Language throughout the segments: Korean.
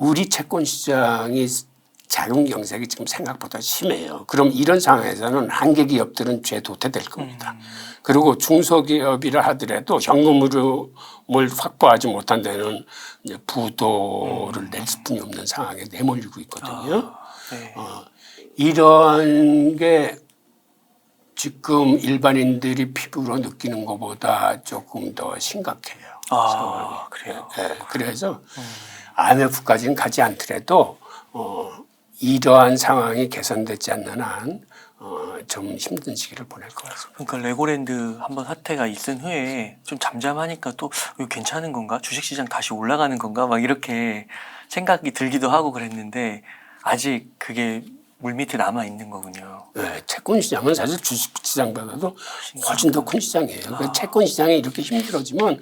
우리 채권 시장이 자금 경색이 지금 생각보다 심해요. 그럼 이런 상황에서는 한계 기업들은 죄 도태될 겁니다. 그리고 중소기업이라 하더라도 현금을 확보하지 못한 데는 이제 부도를 낼 수뿐이 없는 상황에 내몰리고 있거든요. 네. 이런 게 지금 일반인들이 피부로 느끼는 것보다 조금 더 심각해요. 상황이. 그래요. 네, 그래서 IMF까지는 가지 않더라도 이러한 상황이 개선되지 않는 한 좀 힘든 시기를 보낼 것 같습니다. 그러니까 레고랜드 한번 사태가 있은 후에 좀 잠잠하니까 또 이거 괜찮은 건가? 주식시장 다시 올라가는 건가? 막 이렇게 생각이 들기도 하고 그랬는데 아직 그게 물밑에 남아 있는 거군요. 네, 채권 시장은 사실 주식 시장보다도 훨씬 더 큰 시장이에요. 그러니까 채권 시장이 이렇게 힘들어지면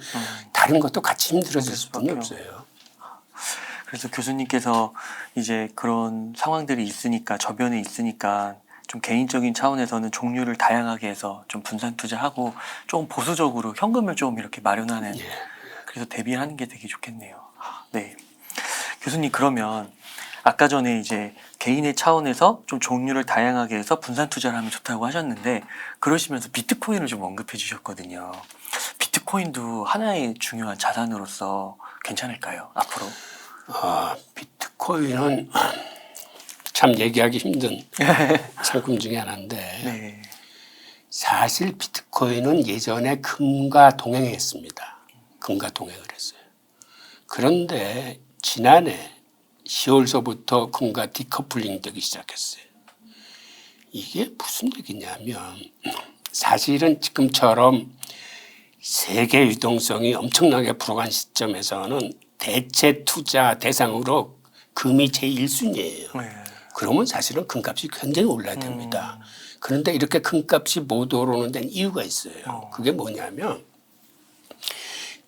다른 것도 같이 힘들어질 수밖에 없어요. 그래서 교수님께서 이제 그런 상황들이 있으니까 저변에 있으니까 좀 개인적인 차원에서는 종류를 다양하게 해서 좀 분산 투자하고 좀 보수적으로 현금을 좀 이렇게 마련하는 그래서 대비하는 게 되게 좋겠네요. 네. 교수님 그러면 아까 전에 이제 개인의 차원에서 좀 종류를 다양하게 해서 분산 투자를 하면 좋다고 하셨는데 그러시면서 비트코인을 좀 언급해 주셨거든요. 비트코인도 하나의 중요한 자산으로서 괜찮을까요? 앞으로? 비트코인은 참 얘기하기 힘든 상품 중에 하나인데 네. 사실 비트코인은 예전에 금과 동행했습니다. 금과 동행을 했어요. 그런데 지난해 10월서부터 금과 디커플링 되기 시작했어요. 이게 무슨 얘기냐면 사실은 지금처럼 세계 유동성이 엄청나게 불어간 시점에서는 대체 투자 대상으로 금이 제1순위예요. 네. 그러면 사실은 금값이 굉장히 올라야 됩니다. 그런데 이렇게 금값이 못 오르는 데는 이유가 있어요. 그게 뭐냐면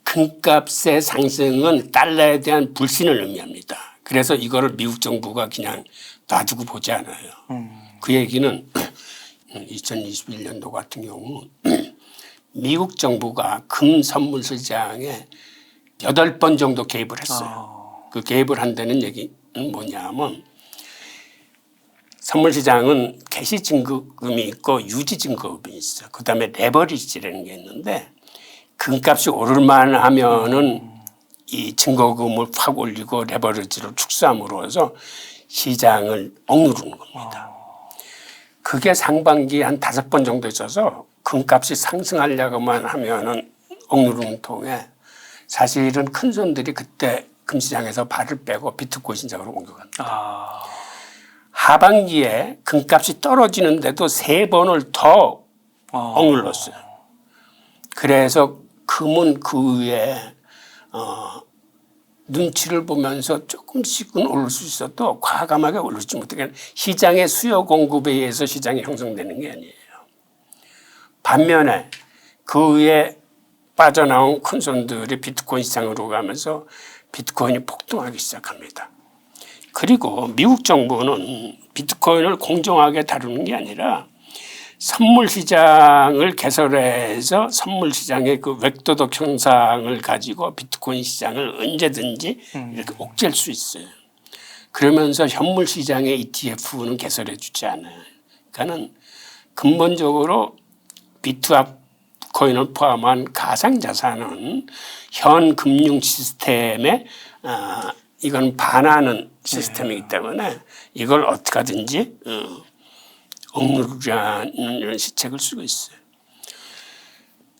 금값의 상승은 달러에 대한 불신을 의미합니다. 그래서 이거를 미국 정부가 그냥 놔두고 보지 않아요. 그 얘기는 2021년도 같은 경우 미국 정부가 금 선물 시장에 8번 정도 개입을 했어요. 그 개입을 한다는 얘기는 뭐냐면 선물 시장은 개시 증거금이 있고 유지 증거금이 있어요. 그다음에 레버리지라는 게 있는데 금값이 오를만 하면은 이 증거금을 확 올리고 레버리지를 축소함으로써 시장을 억누르는 겁니다. 그게 상반기에 한 5번 정도 있어서 금값이 상승하려고만 하면은 억누르는 통에 사실은 큰 손들이 그때 금시장에서 발을 빼고 비트코인 시장으로 옮겨갑니다. 하반기에 금값이 떨어지는데도 3번을 더 억눌렀어요. 그래서 금은 그 위에 눈치를 보면서 조금씩은 오를 수 있어도 과감하게 오르지 못하게 시장의 수요 공급에 의해서 시장이 형성되는 게 아니에요. 반면에 그 위에 빠져나온 큰 손들이 비트코인 시장으로 가면서 비트코인이 폭등하기 시작합니다. 그리고 미국 정부는 비트코인을 공정하게 다루는 게 아니라 선물 시장을 개설해서 선물 시장의 그 웹도덕 형상을 가지고 비트코인 시장을 언제든지 이렇게 옥죄할 수 있어요. 그러면서 현물 시장의 ETF는 개설해 주지 않아요. 그러니까는 근본적으로 비트코인을 포함한 가상자산은 현 금융 시스템에 이건 반하는 시스템이기 때문에 이걸 어떻게 하든지 억누르려는 시책을 쓰고 있어요.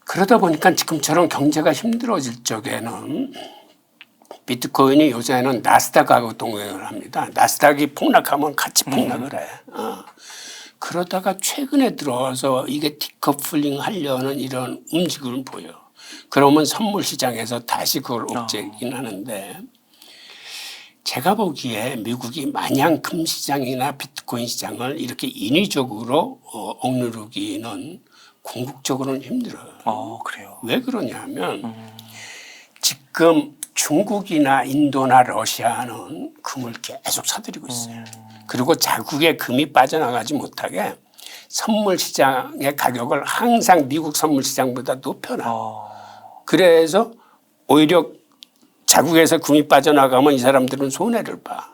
그러다 보니까 지금처럼 경제가 힘들어질 적에는 비트코인이 요새는 나스닥하고 동행을 합니다. 나스닥이 폭락하면 같이 폭락을 해. 그러다가 최근에 들어서 이게 디커플링 하려는 이런 움직임을 보여. 그러면 선물 시장에서 다시 그걸 옥죄긴 하는데 제가 보기에 미국이 마냥 금 시장이나 비트코인 시장을 이렇게 인위적으로 억누르기는 궁극적으로는 힘들어요. 그래요? 왜 그러냐면 지금 중국이나 인도나 러시아는 금을 계속 사들이고 있어요. 그리고 자국의 금이 빠져나가지 못하게 선물 시장의 가격을 항상 미국 선물 시장보다 높여놔. 그래서 오히려 자국에서 금이 빠져나가면 이 사람들은 손해를 봐.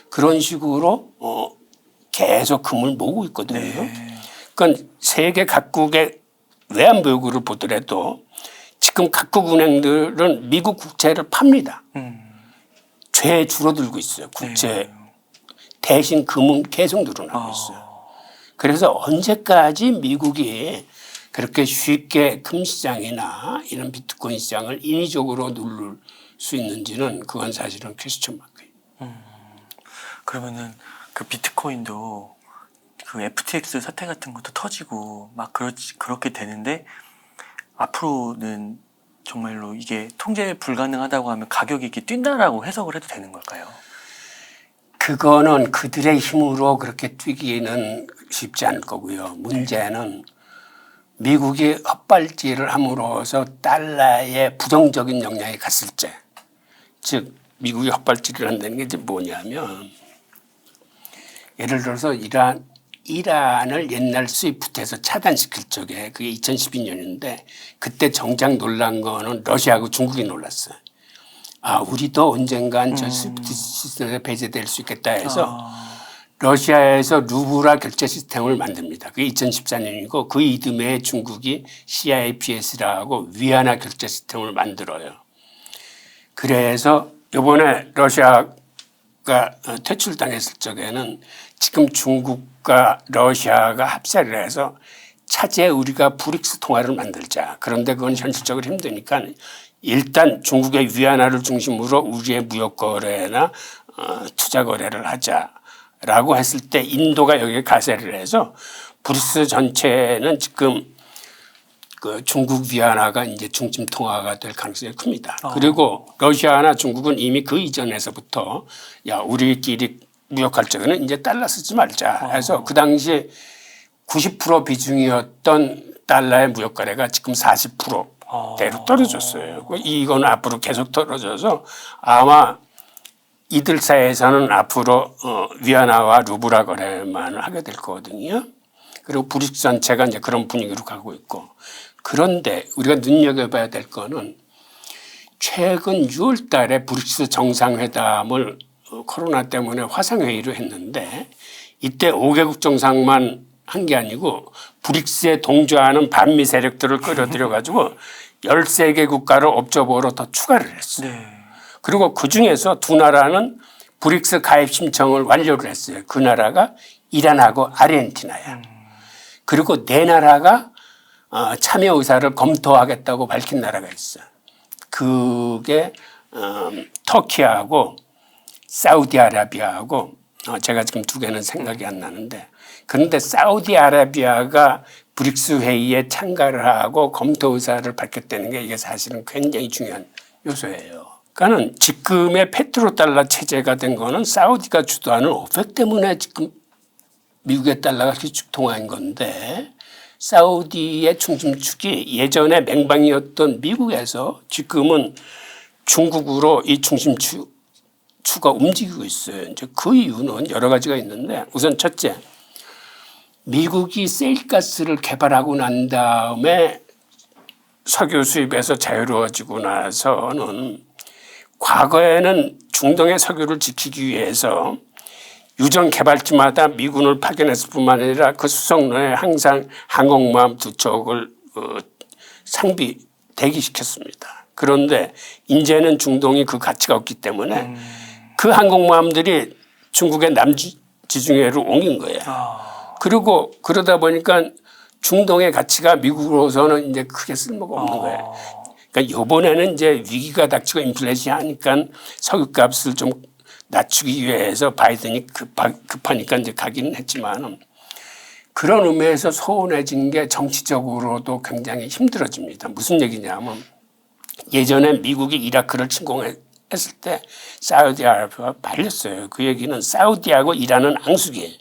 그런 식으로 계속 금을 모으고 있거든요. 네. 그러니까 세계 각국의 외환보유고를 보더라도 지금 각국 은행들은 미국 국채를 팝니다. 죄 줄어들고 있어요. 국채 네. 대신 금은 계속 늘어나고 있어요. 그래서 언제까지 미국이 그렇게 쉽게 금 시장이나 이런 비트코인 시장을 인위적으로 누를 수 있는지는 그건 사실은 퀘스천 마크예요. 그러면은 그 비트코인도 그 FTX 사태 같은 것도 터지고 막 그렇게 되는데 앞으로는 정말로 이게 통제 불가능하다고 하면 가격이 이렇게 뛴다라고 해석을 해도 되는 걸까요? 그거는 그들의 힘으로 그렇게 뛰기는 쉽지 않을 거고요. 문제는 미국이 헛발질을 함으로써 달러에 부정적인 영향이 갔을 때, 즉 미국이 헛발질을 한다는 게 이제 뭐냐면 예를 들어서 이란을 옛날 스위프트에서 차단시킬 적에 그게 2012년인데 그때 정작 놀란 거는 러시아하고 중국이 놀랐어요. 아, 우리도 언젠간 저 스위프트 시스템에 배제될 수 있겠다 해서 러시아에서 루블화 결제 시스템을 만듭니다. 그게 2014년이고 그 이듬해에 중국이 CIPS라고 위안화 결제 시스템을 만들어요. 그래서 이번에 러시아가 퇴출당했을 적에는 지금 중국과 러시아가 합세를 해서 차제 우리가 브릭스 통화를 만들자. 그런데 그건 현실적으로 힘드니까 일단 중국의 위안화를 중심으로 우리의 무역 거래나 투자 거래를 하자라고 했을 때 인도가 여기에 가세를 해서 브릭스 전체는 지금 그 중국 위안화가 이제 중심 통화가 될 가능성이 큽니다. 그리고 러시아나 중국은 이미 그 이전에서부터 야 우리끼리 무역할 적에는 이제 달러 쓰지 말자 해서 그 당시 90% 비중이었던 달러의 무역 거래가 지금 40%대로 떨어졌어요. 이건 앞으로 계속 떨어져서 아마 이들 사이에서는 앞으로 위안화와 루블화 거래만 하게 될 거거든요. 그리고 브릭스 전체가 이제 그런 분위기로 가고 있고. 그런데 우리가 눈여겨봐야 될 거는 최근 6월 달에 브릭스 정상회담을 코로나 때문에 화상회의로 했는데 이때 5개국 정상만 한 게 아니고 브릭스에 동조하는 반미 세력들을 끌어들여 가지고 13개 국가를 업적으로 더 추가를 했어요. 네. 그리고 그중에서 두 나라는 브릭스 가입 신청을 완료를 했어요. 그 나라가 이란하고 아르헨티나야. 그리고 네 나라가 참여 의사를 검토하겠다고 밝힌 나라가 있어요. 그게 터키하고 사우디아라비아하고 제가 지금 두 개는 생각이 안 나는데 그런데 사우디아라비아가 브릭스 회의에 참가를 하고 검토 의사를 밝혔다는 게 이게 사실은 굉장히 중요한 요소예요. 그러니까는 지금의 페트로달러 체제가 된 거는 사우디가 주도하는 오펙 때문에 지금 미국의 달러가 기축통화인 건데 사우디의 중심축이 예전에 맹방이었던 미국에서 지금은 중국으로 이 중심축 추가 움직이고 있어요. 이제 그 이유는 여러 가지가 있는데 우선 첫째, 미국이 세일가스를 개발하고 난 다음에 석유 수입에서 자유로워지고 나서는 과거에는 중동의 석유를 지키기 위해서 유전 개발지마다 미군을 파견했을 뿐만 아니라 그 수송로에 항상 항공모함 2척을 상비 대기시켰습니다. 그런데 이제는 중동이 그 가치가 없기 때문에 그 항공모함들이 중국의 남지중해로 옮긴 거예요. 그리고 그러다 보니까 중동의 가치가 미국으로서는 이제 크게 쓸모가 없는 거예요. 그러니까 이번에는 이제 위기가 닥치고 인플레이션이 하니까 석유값을 좀 낮추기 위해서 바이든이 급하니까 이제 가기는 했지만 그런 의미에서 소원해진 게 정치적으로도 굉장히 힘들어집니다. 무슨 얘기냐면 예전에 미국이 이라크를 침공했을 때 사우디아라비아가 말렸어요. 그 얘기는 사우디하고 이란은 앙숙이에요.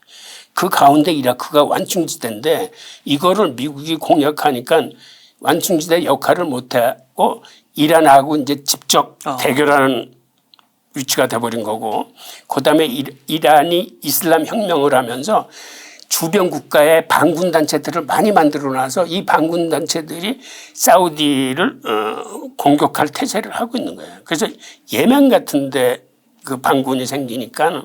그 가운데 이라크가 완충지대인데 이거를 미국이 공략하니까 완충지대 역할을 못하고 이란하고 이제 직접 대결하는 위치가 돼버린 거고 그다음에 이란이 이슬람 혁명을 하면서 주변 국가의 반군 단체들을 많이 만들어놔서 이 반군 단체들이 사우디를 공격할 태세를 하고 있는 거예요. 그래서 예멘 같은데 그 반군이 생기니까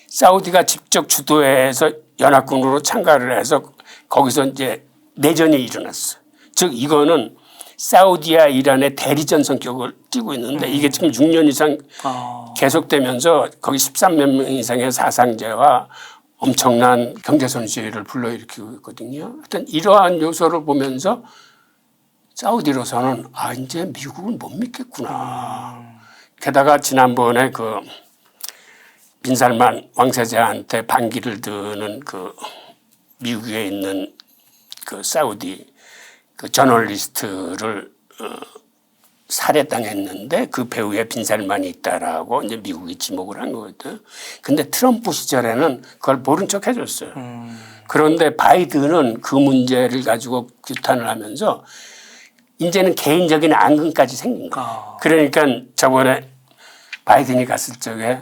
사우디가 직접 주도해서 연합군으로 참가를 해서 거기서 이제 내전이 일어났어. 즉 이거는 사우디와 이란의 대리전 성격을 띠고 있는데 이게 지금 6년 이상 계속되면서 거기 13만 명 이상의 사상자와 엄청난 경제 손실을 불러일으키고 있거든요. 하여튼 이러한 요소를 보면서 사우디로서는 이제 미국은 못 믿겠구나. 게다가 지난번에 그 빈살만 왕세자한테 반기를 드는 그 미국에 있는 그 사우디 그 저널리스트를 살해당했는데 그 배후에 빈살만이 있다라고 이제 미국이 지목을 한 거거든. 근데 트럼프 시절에는 그걸 모른 척 해줬어요. 그런데 바이든은 그 문제를 가지고 규탄을 하면서 이제는 개인적인 앙금까지 생긴 거예요. 그러니까 저번에 바이든이 갔을 적에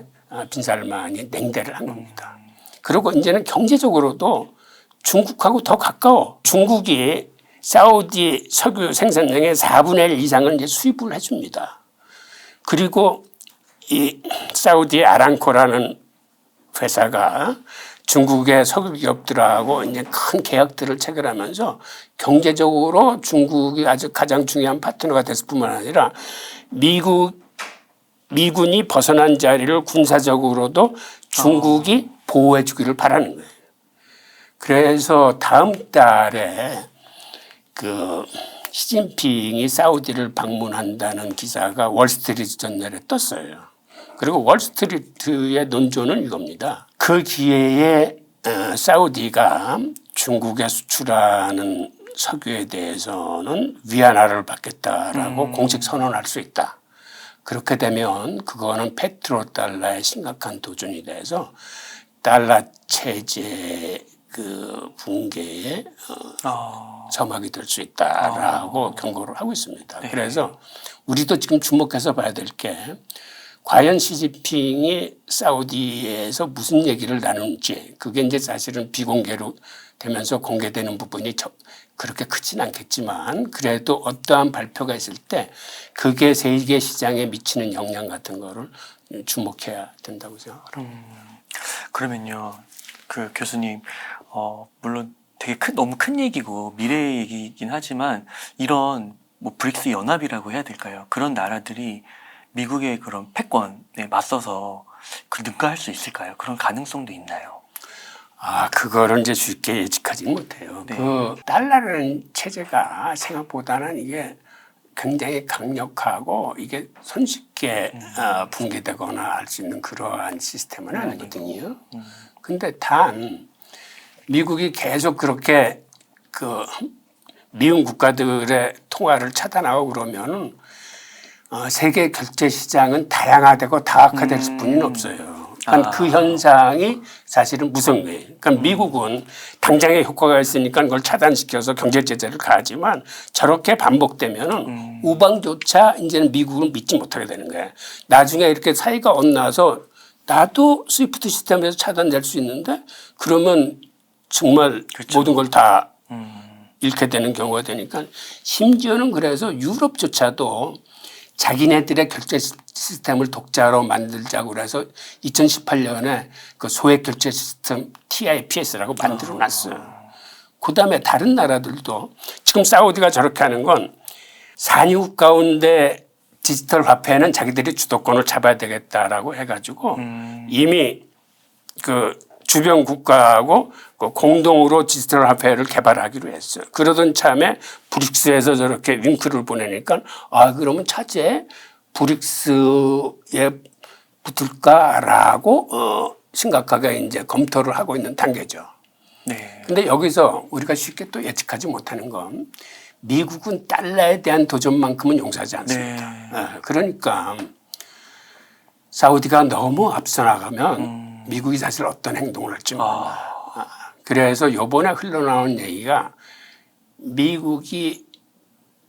빈살만이 냉대를 한 겁니다. 그리고 이제는 경제적으로도 중국하고 더 가까워. 중국이 사우디 석유 생산량의 4분의 1 이상을 이제 수입을 해줍니다. 그리고 이 사우디 아람코라는 회사가 중국의 석유 기업들하고 이제 큰 계약들을 체결하면서 경제적으로 중국이 아주 가장 중요한 파트너가 됐을 뿐만 아니라 미군이 벗어난 자리를 군사적으로도 중국이 보호해 주기를 바라는 거예요. 그래서 다음 달에 그 시진핑이 사우디를 방문한다는 기사가 월스트리트 저널에 떴어요. 그리고 월스트리트의 논조는 이겁니다. 그 기회에 사우디가 중국에 수출하는 석유에 대해서는 위안화를 받겠다라고 공식 선언할 수 있다. 그렇게 되면 그거는 페트로달러의 심각한 도전이 돼서 달러 체제 그 붕괴에 점막이 될 수 있다라고 경고를 하고 있습니다. 네. 그래서 우리도 지금 주목해서 봐야 될 게 과연 시진핑이 사우디에서 무슨 얘기를 나누는지 그게 이제 사실은 비공개로 되면서 공개되는 부분이 그렇게 크진 않겠지만 그래도 어떠한 발표가 있을 때 그게 세계 시장에 미치는 영향 같은 거를 주목해야 된다고 생각합니다. 그러면요, 그 교수님, 물론 되게 너무 큰 얘기고 미래 얘기이긴 하지만 이런 뭐 브릭스 연합이라고 해야 될까요? 그런 나라들이 미국의 그런 패권에 맞서서 능가할 수 있을까요? 그런 가능성도 있나요? 그거를 이제 쉽게 예측하지 못해요. 네. 그 달러라는 체제가 생각보다는 이게 굉장히 강력하고 이게 손쉽게 붕괴되거나 할 수 있는 그러한 시스템은 아니거든요. 근데 단 미국이 계속 그렇게 그 미운 국가들의 통화를 차단하고 그러면은 세계 결제 시장은 다양화되고 다각화될 수뿐이 없어요. 그러니까 그 현상이 사실은 무서운 거예요. 그러니까 미국은 당장의 효과가 있으니까 그걸 차단시켜서 경제 제재를 가하지만 저렇게 반복되면은 우방조차 이제는 미국을 믿지 못하게 되는 거예요. 나중에 이렇게 사이가 엇나서 나도 스위프트 시스템에서 차단될 수 있는데 그러면 정말 그렇죠. 모든 걸 다 잃게 되는 경우가 되니까 심지어는 그래서 유럽조차도 자기네들의 결제 시스템을 독자로 만들자고 해서 2018년에 그 소액 결제 시스템 TIPS라고 만들어 놨어요. 그다음에 다른 나라들도 지금 사우디가 저렇게 하는 건 산유국 가운데 디지털 화폐는 자기들이 주도권을 잡아야 되겠다라고 해가지고 이미 그 주변 국가하고 공동으로 디지털 화폐를 개발하기로 했어요. 그러던 참에 브릭스에서 저렇게 윙크를 보내니까 그러면 차제 브릭스에 붙을까라고 심각하게 이제 검토를 하고 있는 단계죠. 네. 근데 여기서 우리가 쉽게 또 예측하지 못하는 건 미국은 달러에 대한 도전만큼은 용서하지 않습니다. 네. 그러니까 사우디가 너무 앞서 나가면 미국이 사실 어떤 행동을 할지 몰라. 그래서 이번에 흘러나온 얘기가 미국이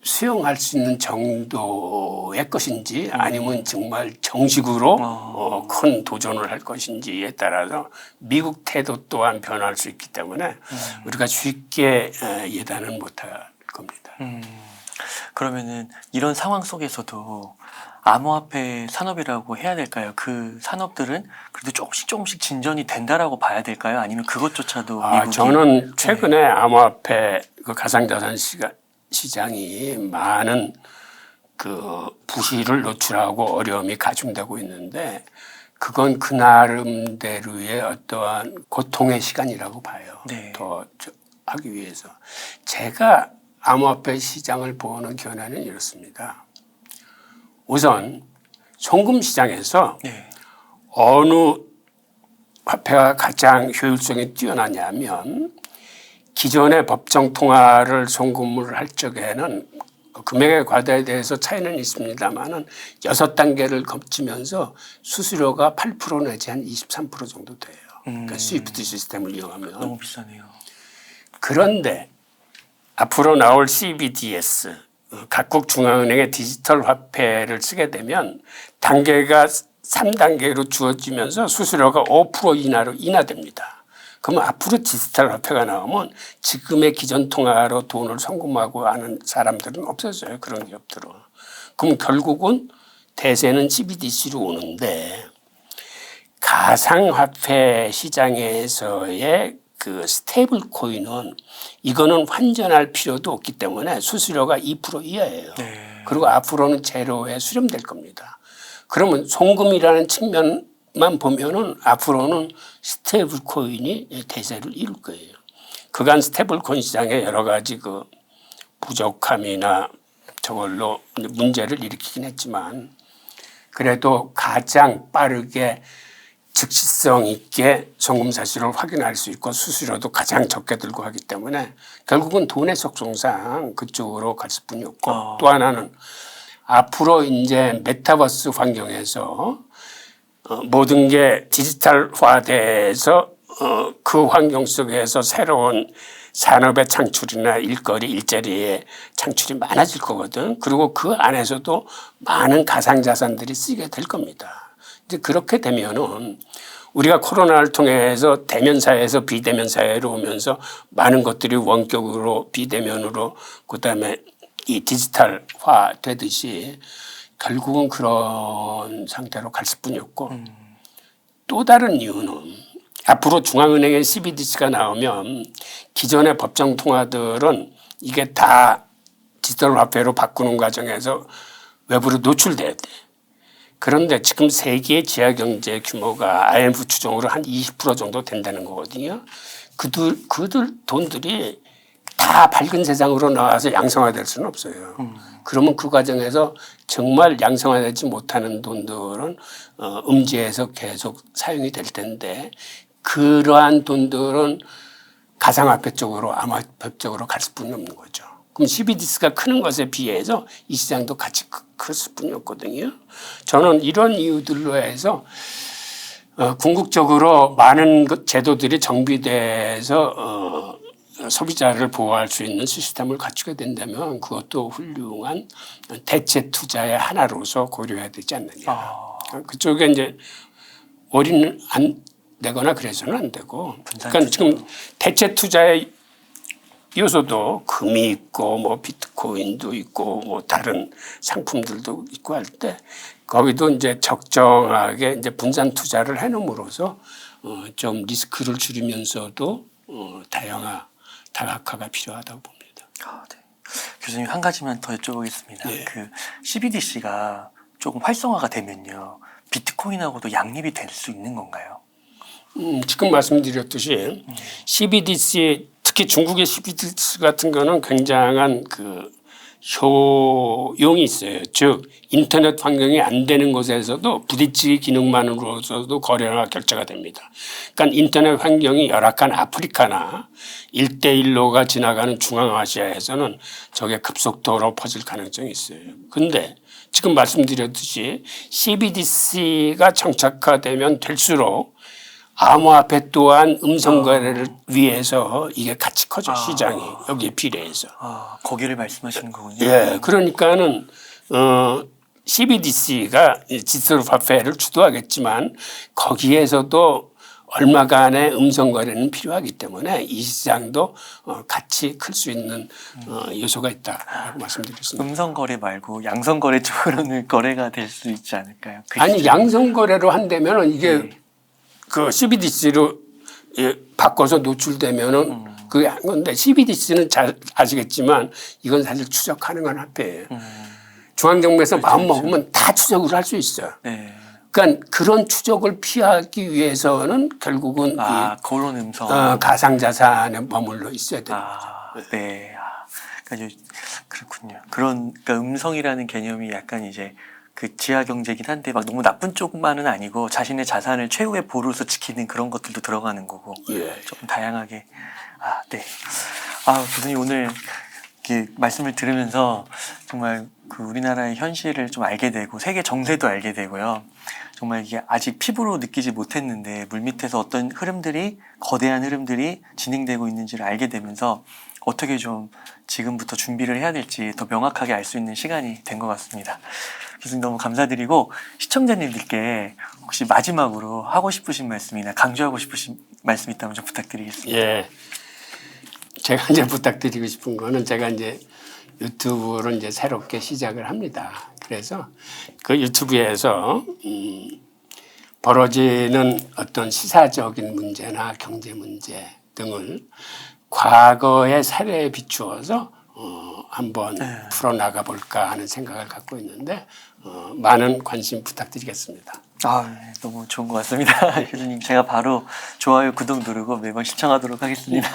수용할 수 있는 정도의 것인지 아니면 정말 정식으로 큰 도전을 할 것인지에 따라서 미국 태도 또한 변할 수 있기 때문에 우리가 쉽게 예단은 못할 겁니다. 그러면은 이런 상황 속에서도 암호화폐 산업이라고 해야 될까요? 그 산업들은 그래도 조금씩 진전이 된다라고 봐야 될까요? 아니면 그것조차도 미국이 저는 최근에 암호화폐 그 가상자산 시장이 많은 그 부실을 노출하고 어려움이 가중되고 있는데 그건 그 나름대로의 어떠한 고통의 시간이라고 봐요. 네. 더 하기 위해서. 제가 암호화폐 시장을 보는 견해는 이렇습니다. 우선 송금 시장에서 네. 어느 화폐가 가장 효율성이 뛰어나냐면 기존의 법정 통화를 송금을 할 적에는 금액의 과다에 대해서 차이는 있습니다만은 6단계를 거치면서 수수료가 8% 내지 한 23% 정도 돼요. 그러니까 스위프트 시스템을 이용하면. 너무 비싸네요. 그런데 앞으로 나올 CBDS 각국 중앙은행의 디지털 화폐를 쓰게 되면 단계가 3단계로 주어지면서 수수료가 5% 이하로 인하됩니다. 그러면 앞으로 디지털 화폐가 나오면 지금의 기존 통화로 돈을 송금하고 하는 사람들은 없어져요. 그런 기업들은. 그럼 결국은 대세는 CBDC로 오는데 가상화폐 시장에서의 그 스테이블 코인은 이거는 환전할 필요도 없기 때문에 수수료가 2% 이하예요. 네. 그리고 앞으로는 제로에 수렴될 겁니다. 그러면 송금이라는 측면만 보면은 앞으로는 스테이블 코인이 대세를 이룰 거예요. 그간 스테이블 코인 시장에 여러 가지 그 부족함이나 저걸로 문제를 일으키긴 했지만 그래도 가장 빠르게 즉시성 있게 송금 사실을 확인할 수 있고 수수료도 가장 적게 들고 하기 때문에 결국은 돈의 속성상 그쪽으로 갈 수뿐이 없고 또 하나는 앞으로 이제 메타버스 환경에서 모든 게 디지털화돼서 그 환경 속에서 새로운 산업의 창출이나 일거리, 일자리의 창출이 많아질 거거든. 그리고 그 안에서도 많은 가상자산들이 쓰게 될 겁니다. 이제 그렇게 되면은 우리가 코로나를 통해서 대면사회에서 비대면사회로 오면서 많은 것들이 원격으로 비대면으로 그다음에 이 디지털화 되듯이 결국은 그런 상태로 갈 수뿐이 없고 또 다른 이유는 앞으로 중앙은행의 CBDC가 나오면 기존의 법정 통화들은 이게 다 디지털 화폐로 바꾸는 과정에서 외부로 노출돼야 돼. 그런데 지금 세계 지하경제 규모가 IMF 추정으로 한 20% 정도 된다는 거거든요. 그들 돈들이 다 밝은 세상으로 나와서 양성화될 수는 없어요. 그러면 그 과정에서 정말 양성화되지 못하는 돈들은 음지에서 계속 사용이 될 텐데 그러한 돈들은 가상화폐 쪽으로 암호화폐 쪽으로 갈 수뿐이 없는 거죠. 그럼 CBDC가 크는 것에 비해서 이 시장도 같이 클 수뿐이 없거든요. 저는 이런 이유들로 해서 궁극적으로 많은 제도들이 정비돼서 소비자를 보호할 수 있는 시스템을 갖추게 된다면 그것도 훌륭한 대체 투자의 하나로서 고려해야 되지 않느냐. 그쪽에 이제 올인 안 되거나 그래서는 안 되고. 그러니까 지금 대체 투자의 요소도 금이 있고 뭐 비트코인도 있고 뭐 다른 상품들도 있고 할 때 거기도 이제 적정하게 이제 분산 투자를 해놓음으로써 좀 리스크를 줄이면서도 다각화가 필요하다고 봅니다. 네. 교수님 한 가지만 더 여쭤보겠습니다. 네. 그 CBDC가 조금 활성화가 되면요, 비트코인하고도 양립이 될 수 있는 건가요? 지금 말씀드렸듯이 CBDC 특히 중국의 CBDC 같은 거는 굉장한 그 효용이 있어요. 즉 인터넷 환경이 안 되는 곳에서도 부딪히기 기능만으로서도 거래가 결제가 됩니다. 그러니까 인터넷 환경이 열악한 아프리카나 1대1로가 지나가는 중앙아시아에서는 저게 급속도로 퍼질 가능성이 있어요. 그런데 지금 말씀드렸듯이 CBDC가 정착화되면 될수록 암호화폐 또한 음성 거래를 위해서 이게 같이 커져 시장이 여기에 비례해서. 거기를 말씀하시는 거군요. 예, 그러니까는 CBDC가 디지털 화폐를 주도하겠지만 거기에서도 얼마간의 음성 거래는 필요하기 때문에 이 시장도 같이 클 수 있는 요소가 있다라고 말씀드렸습니다. 음성 거래 말고 양성 거래 쪽으로는 거래가 될 수 있지 않을까요? 그 아니 시장. 양성 거래로 한다면은 이게 네. 그 CBDC로 바꿔서 노출되면은 그게 한 건데 CBDC는 잘 아시겠지만 이건 사실 추적 가능한 화폐예요. 중앙정부에서 마음 먹으면 다 추적을 할 수 있어요. 네. 그러니까 그런 추적을 피하기 위해서는 결국은 그런 음성. 가상자산에 머물러 있어야 됩니다. 네. 그러니까 그렇군요. 그러니까 음성이라는 개념이 약간 이제 그 지하 경제긴 한데 막 너무 나쁜 쪽만은 아니고 자신의 자산을 최후의 보루로서 지키는 그런 것들도 들어가는 거고 예. 조금 다양하게. 네. 교수님 오늘 이렇게 말씀을 들으면서 정말 그 우리나라의 현실을 좀 알게 되고 세계 정세도 알게 되고요. 정말 이게 아직 피부로 느끼지 못했는데 물밑에서 어떤 흐름들이 거대한 흐름들이 진행되고 있는지를 알게 되면서 어떻게 좀 지금부터 준비를 해야 될지 더 명확하게 알 수 있는 시간이 된 것 같습니다. 교수님 너무 감사드리고 시청자님들께 혹시 마지막으로 하고 싶으신 말씀이나 강조하고 싶으신 말씀 있다면 좀 부탁드리겠습니다. 예. 제가 이제 부탁드리고 싶은 거는 제가 이제 유튜브를 이제 새롭게 시작을 합니다. 그래서 그 유튜브에서 벌어지는 어떤 시사적인 문제나 경제 문제 등을 과거의 사례에 비추어서 한번 풀어나가 볼까 하는 생각을 갖고 있는데 많은 관심 부탁드리겠습니다. 너무 좋은 것 같습니다. 교수님 제가 바로 좋아요, 구독 누르고 매번 시청하도록 하겠습니다.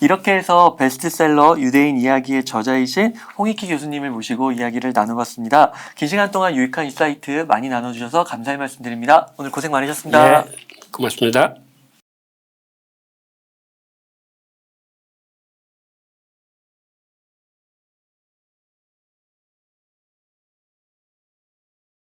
이렇게 해서 베스트셀러 유대인 이야기의 저자이신 홍익희 교수님을 모시고 이야기를 나눠봤습니다. 긴 시간 동안 유익한 인사이트 많이 나눠주셔서 감사의 말씀드립니다. 오늘 고생 많으셨습니다. 네, 고맙습니다.